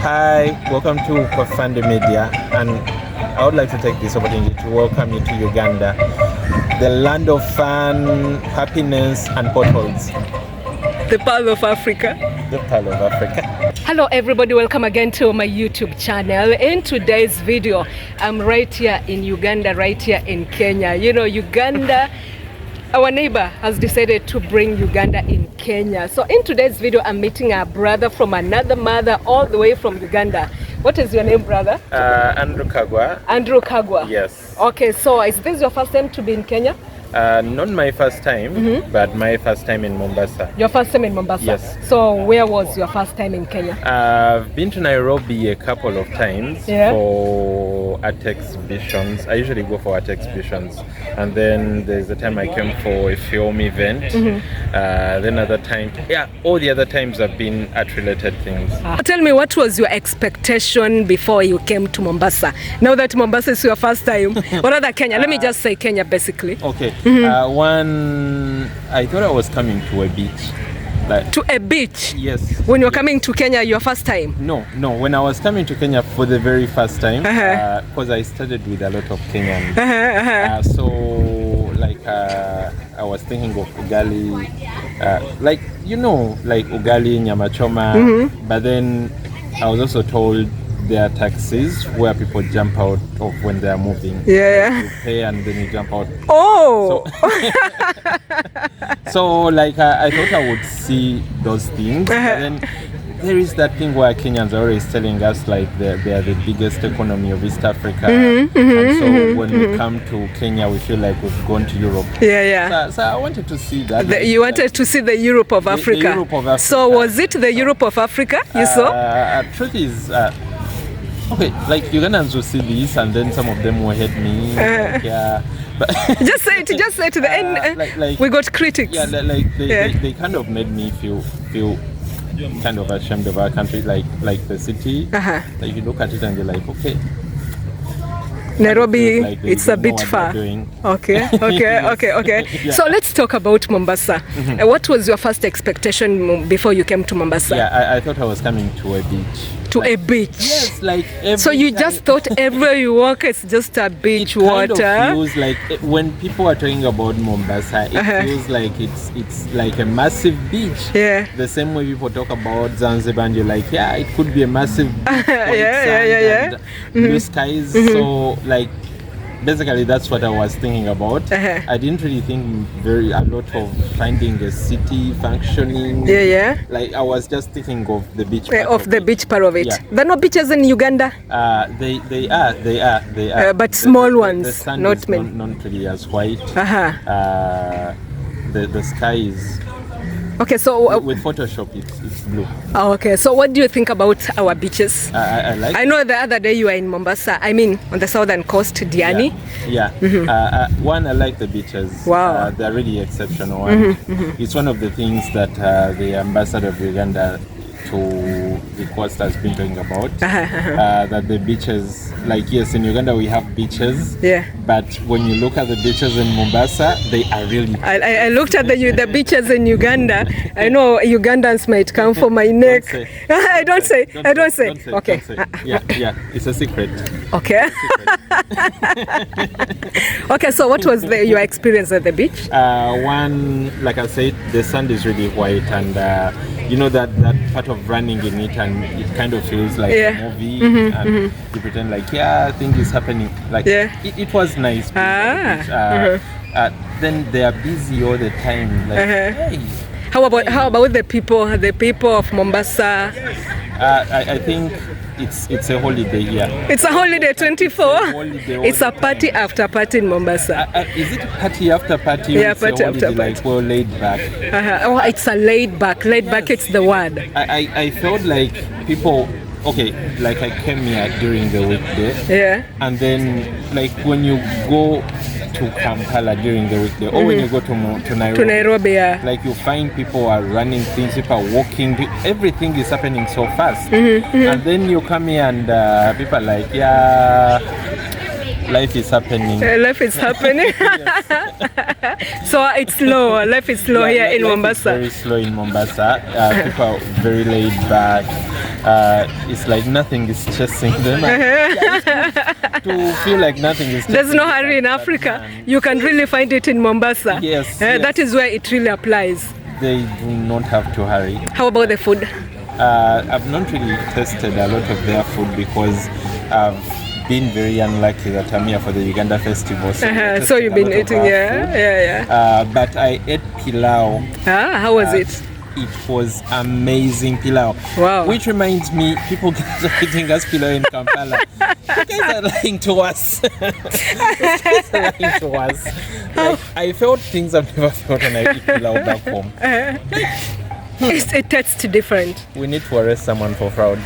Hi, welcome to Kwafande Media, and I would like to take this opportunity to welcome you to Uganda, the land of fun, happiness, and potholes. The Pearl of Africa. The Pearl of Africa. Hello everybody, welcome again to my YouTube channel. In today's video, I'm right here in Uganda, right here in Kenya. You know, Uganda, our neighbor has decided to bring Uganda in Kenya. So in today's video, I'm meeting a brother from another mother all the way from Uganda. What is your name, brother? Andrew Kagwa. Andrew Kagwa. Yes. Okay, so is this your first time to be in Kenya? Not my first time, but my first time in Mombasa. Your first time in Mombasa? Yes. So where was your first time in Kenya? I've been to Nairobi a couple of times for art exhibitions. I usually go for art exhibitions. And then there's a time I came for a film event. Then other time, all the other times have been art-related things. Tell me, what was your expectation before you came to Mombasa? Now that Mombasa is your first time, or rather Kenya, let me just say Kenya basically. Okay. One, I thought I was coming to a beach. To a beach? Yes. When you're coming to Kenya, your first time? No. When I was coming to Kenya for the very first time, because I studied with a lot of Kenyans. So, I was thinking of ugali, like ugali, nyama choma. But then I was also told there are taxis where people jump out of when they are moving. Yeah. You pay and then you jump out. Oh! So I thought I would see those things. And then there is that thing where Kenyans are always telling us they are the biggest economy of East Africa. And so when we come to Kenya, we feel like we've gone to Europe. Yeah. So I wanted to see that. You wanted to see the Europe of Africa. The Europe of Africa. So was it the Europe of Africa you saw? Truth is, okay, Ugandans will see this and then some of them will hate me. But just say it to the end. We got critics. Yeah, they kind of made me feel kind of ashamed of our country, like the city. Like you look at it and you're like, okay, Nairobi, like it's a bit far. Okay. Yeah. So let's talk about Mombasa. What was your first expectation before you came to Mombasa? Yeah, I thought I was coming to a beach. To a beach? Yes, every so you just thought everywhere you walk it's just a beach, water? It feels like when people are talking about Mombasa, it feels like it's like a massive beach. Yeah. The same way people talk about Zanzibar and you're like, it could be a massive beach. And blue skies. So basically that's what I was thinking about. I didn't really think a lot of finding a city functioning. I was just thinking of the beach part of the beach part of it. There are no beaches in Uganda? They are. But small ones, the sun not is many. Not really as white. The sky is... Okay, so with Photoshop, it's blue. Okay, so what do you think about our beaches? I know the other day you were in Mombasa. I mean, on the southern coast, Diani. One, I like the beaches. Wow, they're really exceptional. It's one of the things that the ambassador of Uganda to the coast has been talking about. That the beaches, yes, in Uganda we have beaches. But when you look at the beaches in Mombasa, they are really... I looked at the beaches in Uganda. I know Ugandans might come for my neck. Don't say. Okay. Yeah, it's a secret. Okay. Okay, so what was your experience at the beach? One, like I said, the sand is really white and that part of running in it, and it kind of feels like a movie, and you pretend things is happening. It was nice. Then they are busy all the time. Hey. How about the people of Mombasa? I think it's a holiday here. It's a holiday 24. It's a party after party in Mombasa. Is it party after party? Yeah, party after party. Laid back. It's a laid back. Laid back. It's the word. I felt like people. Okay, I came here during the weekday. And then when you go to Kampala during the weekday, or when you go to Nairobi. To Nairobi, you find people are running things, people are walking, everything is happening so fast. And then you come here and people are Life is happening. Life is happening. So it's slow. Life is slow here in Mombasa. Very slow in Mombasa. People are very laid back. It's like nothing is chasing them. To feel like nothing is chasing There's no hurry in Africa. You can really find it in Mombasa. Yes. That is where it really applies. They do not have to hurry. How about the food? I've not really tasted a lot of their food because I've been very unlucky that I'm here for the Uganda festival. So you've been eating, yeah. But I ate pilau. How was it? It was amazing pilau. Wow. Which reminds me, people are eating us pilau in Kampala. You guys are lying to us. You guys are lying to us. Like, I felt things I've never felt when I eat pilau back home. It tastes different. We need to arrest someone for fraud.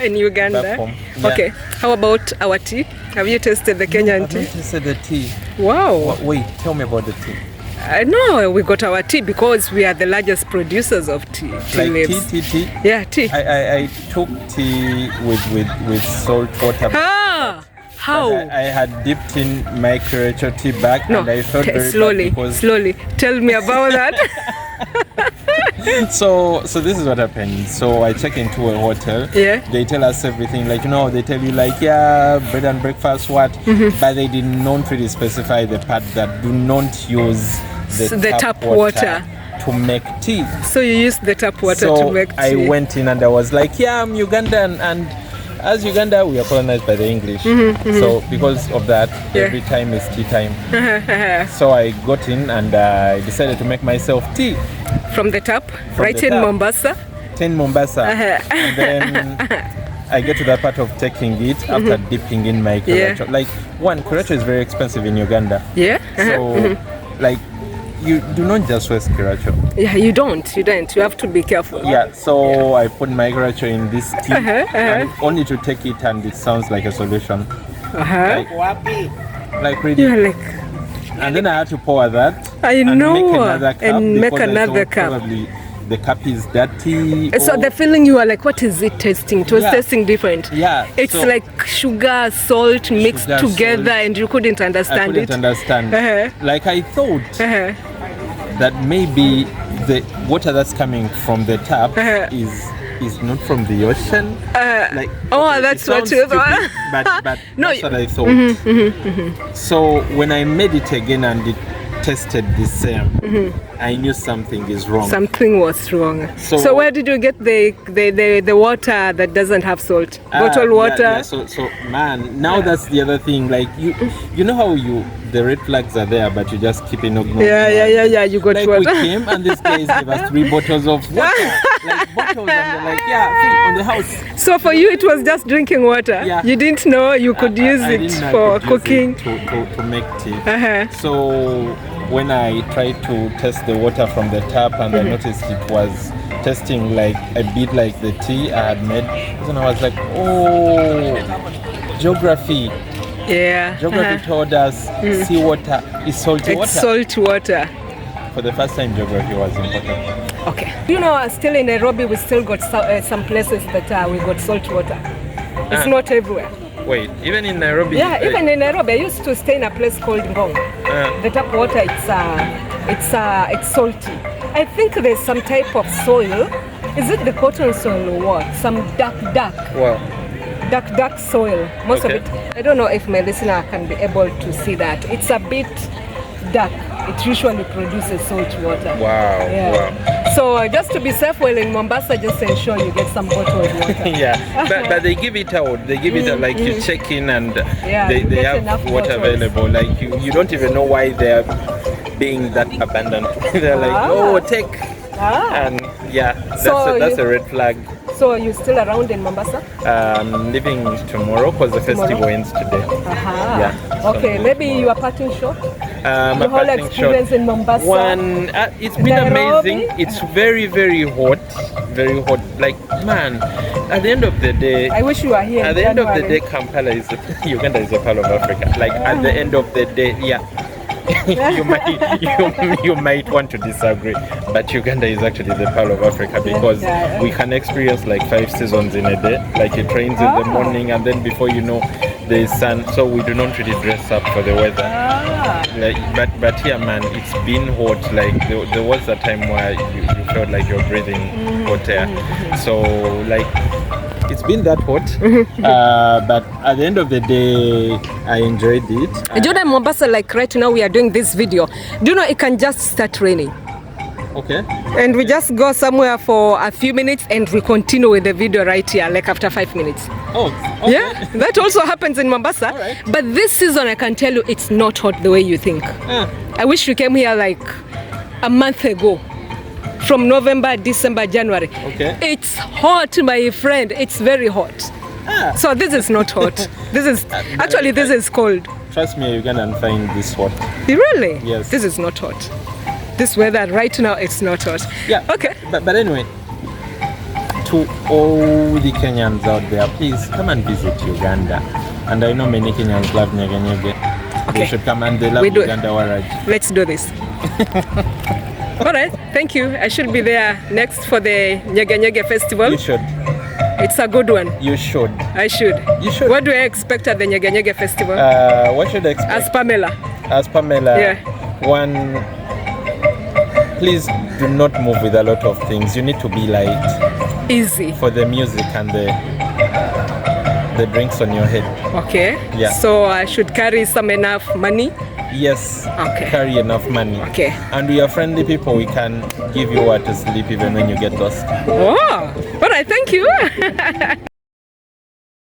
In Uganda. Back home. Yeah. Okay. How about our tea? Have you tasted the Kenyan tea? I've tasted the tea. Wow. Wait, tell me about the tea. No, we got our tea because we are the largest producers of tea. Like tea? Yeah, tea. I took tea with salt water. How? I had dipped in my Karacho tea bag and I felt very slowly. Tell me about that. So this is what happened. So I check into a hotel. Yeah. They tell us everything. Like, they tell you like, bread and breakfast, what? But they did not really specify the part that do not use the tap water to make tea. So you use the tap water to make tea. I went in and I was like, I'm Ugandan, and as Uganda, we are colonized by the English. So because of that, every time is tea time. So I got in and I decided to make myself tea. From the tap? Mombasa? In Mombasa. And then I get to that part of taking it after dipping in my Karacho. Like, Karacho is very expensive in Uganda. Yeah. So, like, you do not just waste Karacho. Yeah, you don't. You have to be careful. Yeah, so I put my Karacho in this tea and only to take it and it sounds like a solution. Like really. You're like... And then I had to pour that. I know. And make another cup. Probably the cup is dirty. So the feeling you are like, what is it tasting? It was tasting different. Yeah. It's like sugar, salt mixed together, and you couldn't understand it. I couldn't understand. Like I thought that maybe the water that's coming from the tap is not from the ocean. That's what you thought. But no, that's what I thought. So when I made it again and it tasted the same, I knew something is wrong. Something was wrong. So where did you get the water that doesn't have salt? Bottled water? Yeah, so man, now that's the other thing. Like you know how the red flags are there, but you just keep ignoring. Yeah. You got like water. We came and these guys gave us 3 bottles of water. Like bottles, and they're like, free on the house. So for you, it was just drinking water. Yeah. You didn't know you could use it for cooking. To make tea. So when I tried to test the water from the tap and I noticed it was tasting like a bit like the tea I had made, then I was like, geography. Yeah. Geography told us seawater is salty water. It's salt water. For the first time, geography was important. Okay. Still in Nairobi, we still got some places that we got salt water. It's not everywhere. Wait, even in Nairobi? Yeah, even in Nairobi. I used to stay in a place called Ngong. The tap water, it's salty. I think there's some type of soil. Is it the cotton soil or what? Some dark. Wow. Dark soil. Most of it. I don't know if my listener can be able to see that. It's a bit dark. It usually produces salt water. Wow. Yeah. Wow. So just to be safe while in Mombasa, just ensure you get some bottled water. Yeah, but they give it out. They give it out, like you check in and they have water available. Like you don't even know why they're being that abundant. They're like, take. And that's a red flag. So are you still around in Mombasa? I'm leaving tomorrow because the festival ends today. Yeah. Okay, maybe you are parting shot? The whole experience in Mombasa? It's been amazing. It's very, very hot. Very hot. Like, man, at the end of the day... I wish you were here. At the end of the day, Uganda is a part of Africa. Like, at the end of the day, you might want to disagree, but Uganda is actually the pearl of Africa because we can experience like 5 seasons in a day. Like it rains in the morning, and then before you know, there is sun, so we do not really dress up for the weather. But here, man, it's been hot. Like there was a time where you felt like you're breathing hot air. So like it's been that hot. But at the end of the day, I enjoyed it. Jordan, Mombasa, like right now we are doing this video. Do you know it can just start raining? Okay. And we just go somewhere for a few minutes and we continue with the video right here, like after 5 minutes. Oh, okay. Yeah, that also happens in Mombasa. Right. But this season, I can tell you, it's not hot the way you think. I wish we came here like a month ago. From November, December, January. Okay. It's hot, my friend. It's very hot. So this is not hot. This is actually this is cold. Trust me, you can find this hot. Really? Yes. This is not hot. This weather right now, it's not hot. Yeah. Okay. But anyway, to all the Kenyans out there, please come and visit Uganda. And I know many Kenyans love nyege nyege. Okay. They should come and they love Uganda Waraj. Let's do this. All right. Thank you. I should be there next for the Nyege Nyege festival. You should. It's a good one. You should. I should. You should. What do I expect at the Nyege Nyege festival? What should I expect? As Pamela. As Pamela. Yeah. One. Please do not move with a lot of things. You need to be light. Easy. For the music and the drinks on your head. Okay. Yeah. So I should carry some enough money. Yes. Okay. Carry enough money. Okay. And we are friendly people. We can give you where to sleep even when you get lost. Oh. All right. Thank you.